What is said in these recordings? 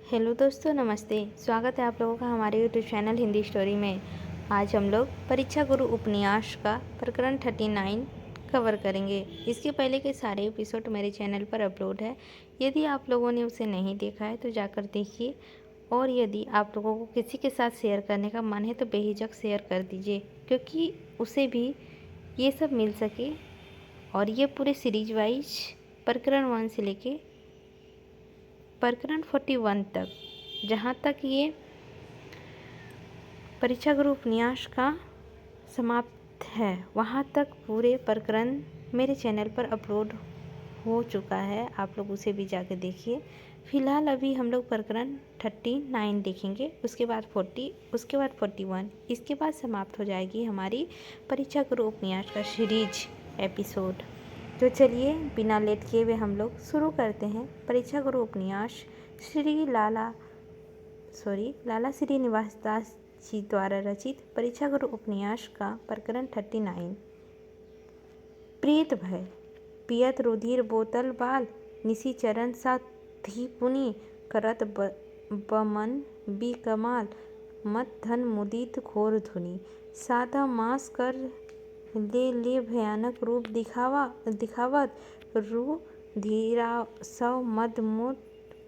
Hello दोस्तों, नमस्ते। स्वागत है आप लोगों का हमारे यूट्यूब चैनल हिंदी स्टोरी में। आज हम लोग परीक्षा गुरु उपन्यास का प्रकरण 39 कवर करेंगे। इसके पहले के सारे एपिसोड मेरे चैनल पर अपलोड है। यदि आप लोगों ने उसे नहीं देखा है तो जाकर देखिए, और यदि आप लोगों को किसी के साथ शेयर करने का मन है तो बेहिचक शेयर कर दीजिए, क्योंकि उसे भी ये सब मिल सके। और ये पूरे सीरीज वाइज प्रकरण 1 से लेके प्रकरण 41 तक, जहाँ तक ये परीक्षा गुरु उपन्यास का समाप्त है, वहाँ तक पूरे प्रकरण मेरे चैनल पर अपलोड हो चुका है। आप लोग उसे भी जाकर देखिए। फ़िलहाल अभी हम लोग प्रकरण 39 देखेंगे, उसके बाद 40, उसके बाद 41। इसके बाद समाप्त हो जाएगी हमारी परीक्षा गुरु उपन्यास का सीरीज एपिसोड। तो चलिए बिना लेट किए हुए हम लोग शुरू करते हैं परीक्षा गुरु उपन्यास लाला श्रीनिवास दास जी द्वारा रचित परीक्षा गुरु उपन्यास का प्रकरण 39। प्रीत भय पियत रुधिर बोतल बाल निशिचरण सा थी पुनि करत बमन बी कमाल मत धन मुदित घोर धुनि सादा मास कर ले भयानक रूप दिखावत रू धीरा सव मद मुद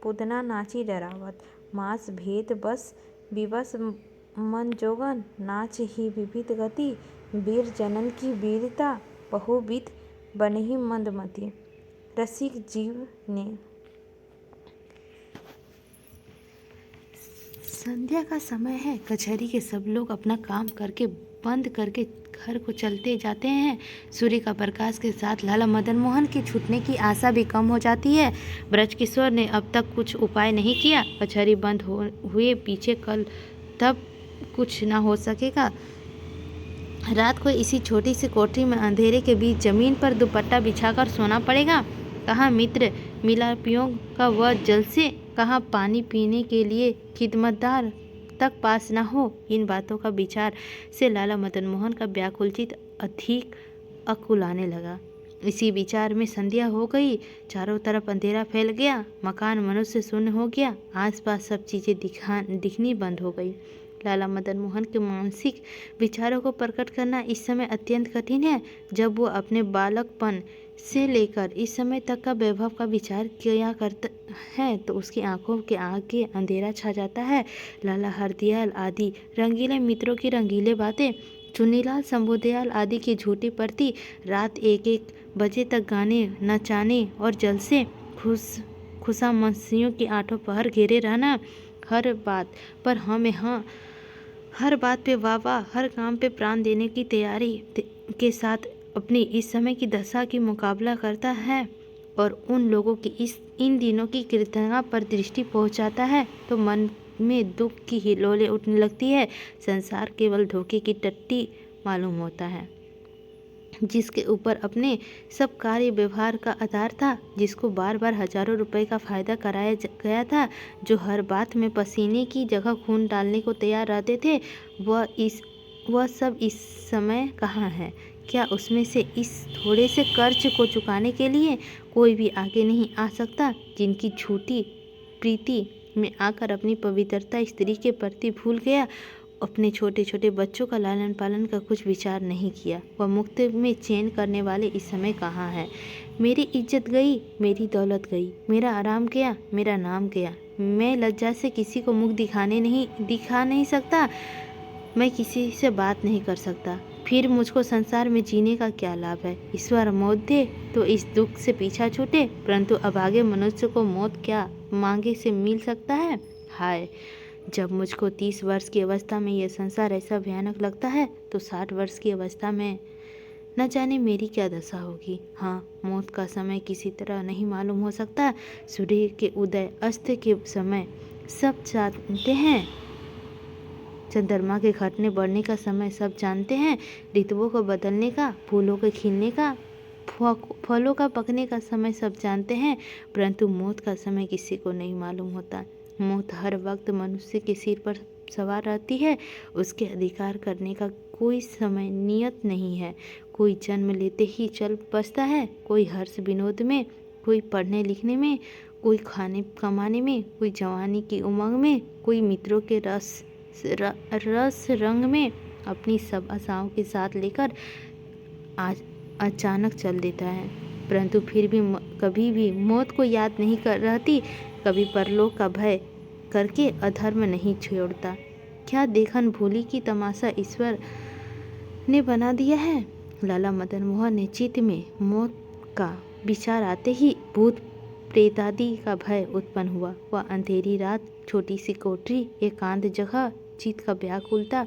पुदना नाची डरावत मास भेद बस विवश मन जोगन नाच ही विविध गति वीर जनन की वीरता बहुविध बनहि मंदमति। रसिक जीव ने संध्या का समय है। कचहरी के सब लोग अपना काम करके बंद करके घर को चलते जाते हैं। सूर्य का प्रकाश के साथ लाला मदन मोहन के छूटने की आशा भी कम हो जाती है। ब्रजकिशोर ने अब तक कुछ उपाय नहीं किया। कचहरी बंद हुए पीछे कल तब कुछ ना हो सकेगा। रात को इसी छोटी सी कोठरी में अंधेरे के बीच जमीन पर दुपट्टा बिछाकर सोना पड़ेगा। कहाँ मित्र मिलापियों का वह जल से, कहाँ पानी पीने के लिए खिदमतदार तक पास न हो। इन बातों का विचार से लाला मदन मोहन का व्याकुल चित्त अधिक अकुलाने लगा। इसी विचार में संध्या हो गई। चारों तरफ अंधेरा फैल गया। मकान मनुष्य शून्य हो गया। आसपास सब चीज़ें दिखनी बंद हो गई। लाला मदन मोहन के मानसिक विचारों को प्रकट करना इस समय अत्यंत कठिन है। जब वो अपने बालकपन से लेकर इस समय तक का वैभव का विचार किया करता है तो उसकी आंखों के आगे अंधेरा छा जाता है। लाला हरदयाल आदि रंगीले मित्रों की रंगीले बातें, चुन्नीलाल शंभुदयाल आदि की झूठी प्रति, रात 1-1 बजे तक गाने नचाने और जलसे खुशामसियों की आठों पहर घेरे रहना, हर बात पर हाँ, हर बात पे वाह, हर काम पे प्राण देने की तैयारी के साथ अपनी इस समय की दशा की मुकाबला करता है और उन लोगों की इन दिनों की कृतज्ञता पर दृष्टि पहुंचाता है तो मन में दुख की हिलोलें उठने लगती है। संसार केवल धोखे की टट्टी मालूम होता है, जिसके ऊपर अपने सब कार्य व्यवहार का आधार था, जिसको बार बार हजारों रुपए का फायदा कराया गया था, जो हर बात में पसीने की जगह खून डालने को तैयार रहते थे, वह सब इस समय कहाँ है? क्या उसमें से इस थोड़े से कर्ज को चुकाने के लिए कोई भी आगे नहीं आ सकता? जिनकी झूठी प्रीति में आकर अपनी पवित्रता स्त्री के प्रति भूल गया, अपने छोटे छोटे बच्चों का लालन पालन का कुछ विचार नहीं किया, वह मुक्त में चैन करने वाले इस समय कहाँ है? मेरी इज्जत गई, मेरी दौलत गई, मेरा आराम गया, मेरा नाम गया। मैं लज्जा से किसी को मुख दिखा नहीं सकता, मैं किसी से बात नहीं कर सकता। फिर मुझको संसार में जीने का क्या लाभ है? ईश्वर मौत दे तो इस दुख से पीछा छूटे, परंतु अभागे मनुष्य को मौत क्या मांगे से मिल सकता है? हाय, जब मुझको 30 वर्ष की अवस्था में यह संसार ऐसा भयानक लगता है तो 60 वर्ष की अवस्था में न जाने मेरी क्या दशा होगी। हाँ, मौत का समय किसी तरह नहीं मालूम हो सकता। सूर्य के उदय अस्त के समय सब जानते हैं, चंद्रमा के घटने बढ़ने का समय सब जानते हैं, ऋतुओं को बदलने का, फूलों के खिलने का, फलों का पकने का समय सब जानते हैं, परंतु मौत का समय किसी को नहीं मालूम होता। मौत हर वक्त मनुष्य के सिर पर सवार रहती है। उसके अधिकार करने का कोई समय नियत नहीं है। कोई जन्म लेते ही चल बसता है, कोई हर्ष विनोद में, कोई पढ़ने लिखने में, कोई खाने कमाने में, कोई जवानी की उमंग में, कोई मित्रों के रस रंग में अपनी सब आशाओं के साथ लेकर आज अचानक चल देता है। परंतु फिर भी कभी भी मौत को याद नहीं कर रहती, कभी परलोक का भय करके अधर्म नहीं छोड़ता। क्या देखन भूली की तमाशा ईश्वर ने बना दिया है। लाला मदन मोहन ने चित्त में मौत का विचार आते ही भूत प्रेत आदि का भय उत्पन्न हुआ। वह अंधेरी रात, छोटी सी कोठरी, एकांत जगह, चित्त का व्याकुलता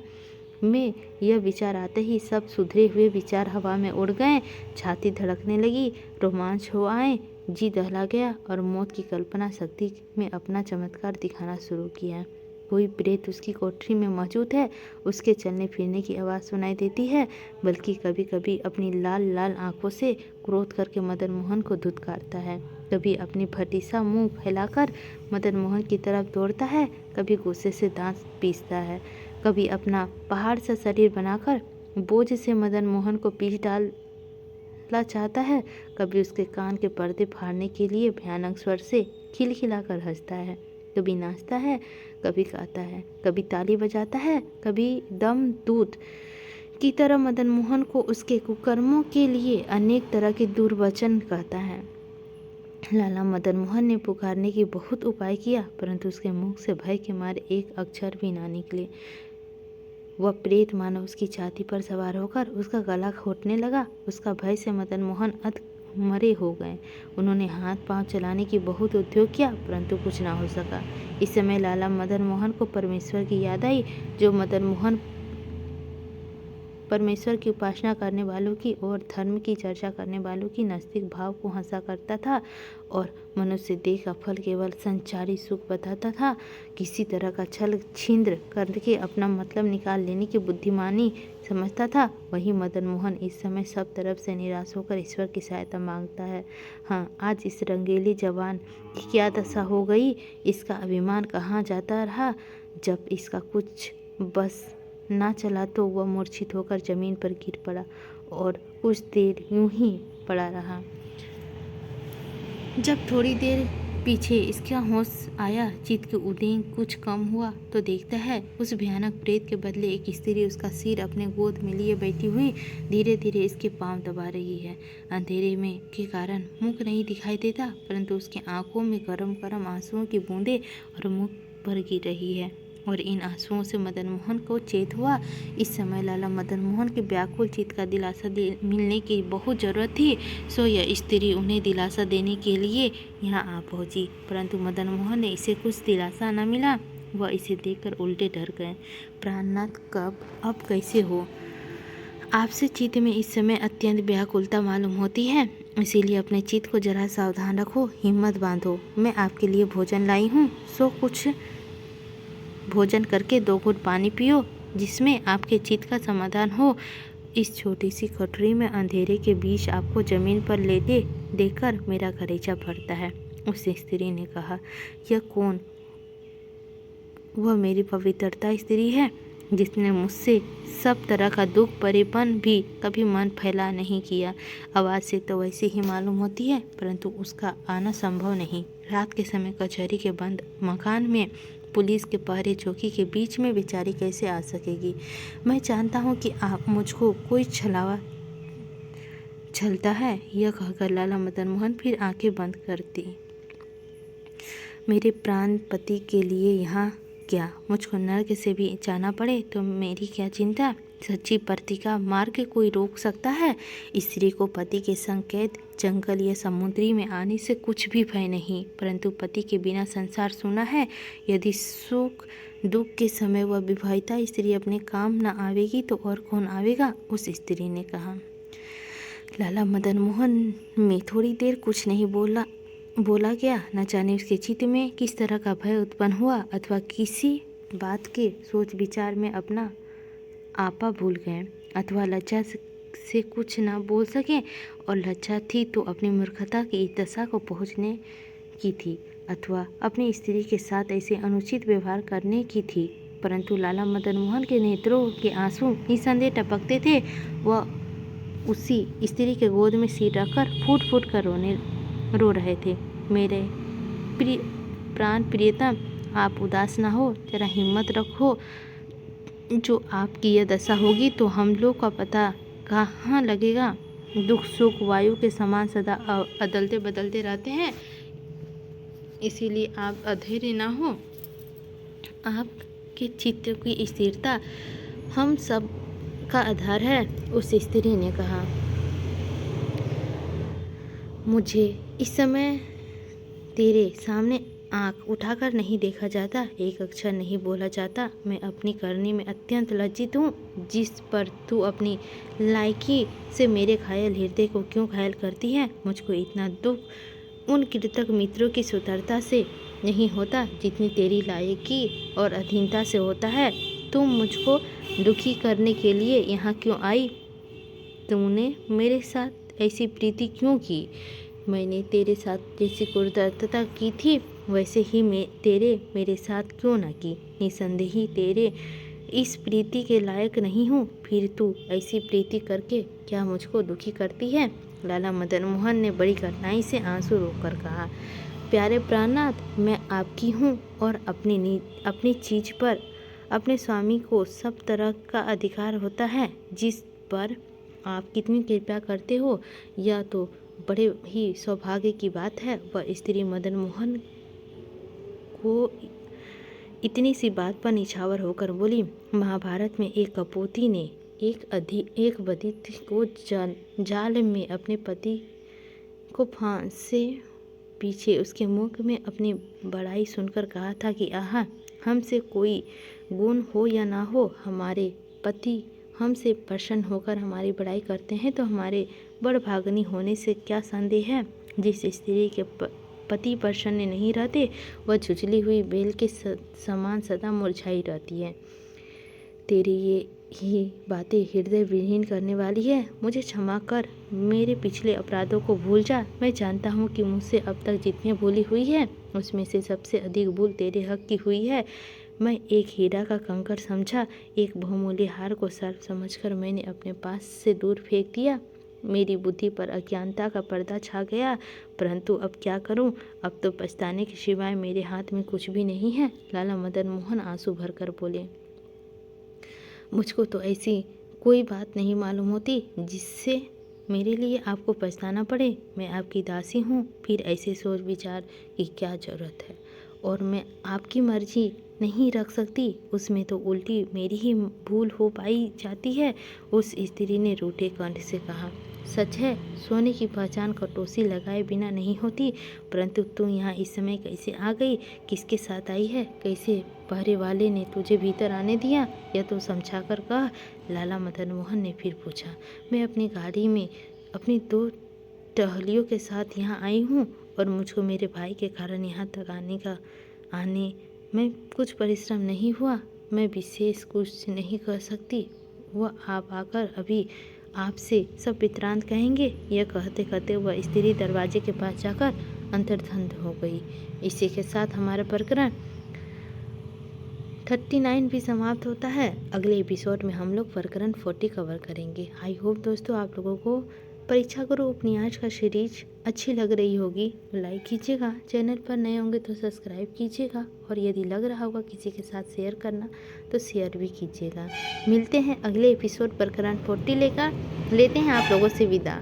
में यह विचार आते ही सब सुधरे हुए विचार हवा में उड़ गए। छाती धड़कने लगी, रोमांच हो आए, जी दहला गया और मौत की कल्पना शक्ति में अपना चमत्कार दिखाना शुरू किया। कोई प्रेत उसकी कोठरी में मौजूद है, उसके चलने फिरने की आवाज़ सुनाई देती है, बल्कि कभी कभी अपनी लाल लाल आंखों से क्रोध करके मदन मोहन को धुतकारता है। कभी अपनी फटीसा मुंह फैलाकर मदन मोहन की तरफ दौड़ता है, कभी गुस्से से दांत पीसता है, कभी अपना पहाड़ सा शरीर बनाकर बोझ से मदन मोहन को पीछ डालना चाहता है, कभी उसके कान के पर्दे फाड़ने के लिए भयानक स्वर से खिलखिलाकर हंसता है, कभी नाचता है, कभी गाता है, कभी ताली बजाता है, कभी दम दूत की तरह मदन मोहन को उसके कुकर्मों के लिए अनेक तरह के दुर्वचन कहता है। लाला मदन मोहन ने पुकारने की बहुत उपाय किया, परंतु उसके मुख से भय के मारे एक अक्षर भी ना निकले। वह प्रेत मानो उसकी छाती पर सवार होकर उसका गला घोंटने लगा। उसका भय से मदन मोहन मरे हो गए। उन्होंने हाथ पांव चलाने की बहुत उद्योग किया, परंतु कुछ ना हो सका। इस समय लाला मदन मोहन को परमेश्वर की याद आई, जो मदन मोहन परमेश्वर की उपासना करने वालों की और धर्म की चर्चा करने वालों की नास्तिक भाव को हंसा करता था और मनुष्य देह का फल केवल संचारी सुख बताता था। किसी तरह का छल छिंद्र करके अपना मतलब निकाल लेने की बुद्धिमानी समझता था। वही मदन मोहन इस समय सब तरफ से निराश होकर ईश्वर की सहायता मांगता है। हाँ, आज इस रंगीली जवान की क्या दशा हो गई। इसका अभिमान कहाँ जाता रहा। जब इसका कुछ बस ना चला तो वह मूर्छित होकर जमीन पर गिर पड़ा और कुछ देर यूं ही पड़ा रहा। जब थोड़ी देर पीछे इसका होश आया, चित्त के उदेंग कुछ कम हुआ तो देखता है उस भयानक प्रेत के बदले एक स्त्री उसका सिर अपने गोद में लिए बैठी हुई धीरे धीरे इसके पांव दबा रही है। अंधेरे में के कारण मुख नहीं दिखाई देता, परंतु उसकी आंखों में गरम गरम आंसुओं की बूंदें और मुख पर गिर रही है और इन आंसुओं से मदन मोहन को चेत हुआ। इस समय लाला मदन मोहन के व्याकुल चित्त का दिलासा मिलने की बहुत ज़रूरत थी, सो यह स्त्री उन्हें दिलासा देने के लिए यहाँ आ पहुँची, परंतु मदन मोहन ने इसे कुछ दिलासा न मिला। वह इसे देखकर उल्टे डर गए। प्राणनाथ कब अब कैसे हो। आपसे चित्त में इस समय अत्यंत व्याकुलता मालूम होती है, इसीलिए अपने चित्त को जरा सावधान रखो, हिम्मत बांधो। मैं आपके लिए भोजन लाई हूँ, सो कुछ भोजन करके 2 घूंट पानी पियो, जिसमें आपके चित्त का समाधान हो। इस छोटी सी कोठरी में अंधेरे के बीच आपको जमीन पर लेटे देखकर मेरा कलेजा फटता है। उस स्त्री ने कहा, यह कौन। वह मेरी पवित्रता स्त्री है, जिसने मुझसे सब तरह का दुख परेपन भी कभी मन फैला नहीं किया। आवाज़ से तो वैसे ही मालूम होती है, परंतु उसका आना संभव नहीं। रात के समय कचहरी के बंद मकान में पुलिस के पहरे चौकी के बीच में बेचारी कैसे आ सकेगी। मैं जानता हूँ कि आप मुझको कोई छलता है। यह कहकर लाला मदन मोहन फिर आंखें बंद करती। मेरे प्राण पति के लिए यहाँ क्या मुझको नर्क से भी जाना पड़े तो मेरी क्या चिंता। सच्ची पति का मार्ग कोई रोक सकता है। स्त्री को पति के संग कैद जंगल या समुद्री में आने से कुछ भी भय नहीं, परंतु पति के बिना संसार सूना है। यदि सुख दुख के समय वह विवाहिता स्त्री अपने काम न आवेगी तो और कौन आवेगा, उस स्त्री ने कहा। लाला मदन मोहन में थोड़ी देर कुछ नहीं बोला गया। न जाने उसके चित्त में किस तरह का भय उत्पन्न हुआ, अथवा किसी बात के सोच विचार में अपना आपा भूल गए, अथवा लज्जा से कुछ ना बोल सके, और लज्जा थी तो अपनी मूर्खता की इस दशा को पहुँचने की थी, अथवा अपनी स्त्री के साथ ऐसे अनुचित व्यवहार करने की थी। परंतु लाला मदन मोहन के नेत्रों के आंसू निसंदेह टपकते थे। वह उसी स्त्री के गोद में सिर रखकर फूट फूट कर रो रहे थे। प्राण प्रियतम, आप उदास ना हो, जरा हिम्मत रखो। जो आपकी यह दशा होगी तो हम लोग का पता कहाँ लगेगा। दुख सुख वायु के समान सदा अदलते बदलते रहते हैं, इसीलिए आप अधैर्य ना हो। आपके चित्त की स्थिरता हम सब का आधार है, उस स्त्री ने कहा। मुझे इस समय तेरे सामने आंख उठाकर नहीं देखा जाता, एक अक्षर नहीं बोला जाता। मैं अपनी करनी में अत्यंत लज्जित हूँ, जिस पर तू अपनी लायकी से मेरे घायल हृदय को क्यों घायल करती है। मुझको इतना दुख उन कृतज्ञ मित्रों की सुतरता से नहीं होता जितनी तेरी लायकी और अधीनता से होता है। तुम मुझको दुखी करने के लिए यहाँ क्यों आई? तूने मेरे साथ ऐसी प्रीति क्यों की? मैंने तेरे साथ जैसी क्रूरता की थी वैसे ही मेरे साथ क्यों ना की? निसंदेह ही तेरे इस प्रीति के लायक नहीं हूँ, फिर तू ऐसी प्रीति करके क्या मुझको दुखी करती है? लाला मदन मोहन ने बड़ी कठिनाई से आंसू रोककर कहा। प्यारे प्राणनाथ, मैं आपकी हूँ और अपनी चीज पर अपने स्वामी को सब तरह का अधिकार होता है। जिस पर आप कितनी कृपया करते हो, यह तो बड़े ही सौभाग्य की बात है। वह स्त्री मदन मोहन को इतनी सी बात पर निछावर होकर बोली। महाभारत में एक कपोती ने एक बधित को जाल में अपने पति को फांसे पीछे उसके मुख में अपनी बड़ाई सुनकर कहा था कि आहा, हमसे कोई गुण हो या ना हो, हमारे पति हमसे प्रसन्न होकर हमारी बड़ाई करते हैं तो हमारे बड़भागनी होने से क्या संदेह है। जिस स्त्री के पति प्रसन्न नहीं रहते वह झुझली हुई बेल के समान सदा मुरझाई रहती है। तेरी ये बातें हृदय विहीन करने वाली है। मुझे क्षमा कर, मेरे पिछले अपराधों को भूल जा। मैं जानता हूँ कि मुझसे अब तक जितनी भूली हुई है उसमें से सबसे अधिक भूल तेरे हक की हुई है। मैं एक हीरा का कंकड़ समझा, एक बहुमूल्य हार को सर्प समझकर मैंने अपने पास से दूर फेंक दिया। मेरी बुद्धि पर अज्ञानता का पर्दा छा गया, परंतु अब क्या करूं? अब तो पछताने के सिवाय मेरे हाथ में कुछ भी नहीं है। लाला मदन मोहन आंसू भरकर बोले। मुझको तो ऐसी कोई बात नहीं मालूम होती जिससे मेरे लिए आपको पछताना पड़े। मैं आपकी दासी हूँ, फिर ऐसे सोच विचार की क्या ज़रूरत है? और मैं आपकी मर्जी नहीं रख सकती, उसमें तो उल्टी मेरी ही भूल हो पाई जाती है। उस स्त्री ने रूठे कंठ से कहा। सच है, सोने की पहचान कटोसी लगाए बिना नहीं होती, परंतु तू यहाँ इस समय कैसे आ गई? किसके साथ आई है? कैसे पहरे वाले ने तुझे भीतर आने दिया? यह तो समझा कर कह। लाला मदन मोहन ने फिर पूछा। मैं अपनी गाड़ी में अपनी 2 टहलियों के साथ यहाँ आई हूँ और मुझको मेरे भाई के कारण यहाँ तक आने में कुछ परिश्रम नहीं हुआ। मैं विशेष कुछ नहीं कर सकती। वह आप आकर अभी आपसे सब वित्रांत कहेंगे। यह कहते कहते वह स्त्री दरवाजे के पास जाकर अंतर्ध्यान हो गई। इसी के साथ हमारा प्रकरण 39 भी समाप्त होता है। अगले एपिसोड में हम लोग प्रकरण 40 कवर करेंगे। आई होप दोस्तों आप लोगों को परीक्षा गुरु उपन्यास का सीरीज अच्छी लग रही होगी। लाइक कीजिएगा, चैनल पर नए होंगे तो सब्सक्राइब कीजिएगा और यदि लग रहा होगा किसी के साथ शेयर करना तो शेयर भी कीजिएगा। मिलते हैं अगले एपिसोड प्रकरण 40 लेकर। लेते हैं आप लोगों से विदा।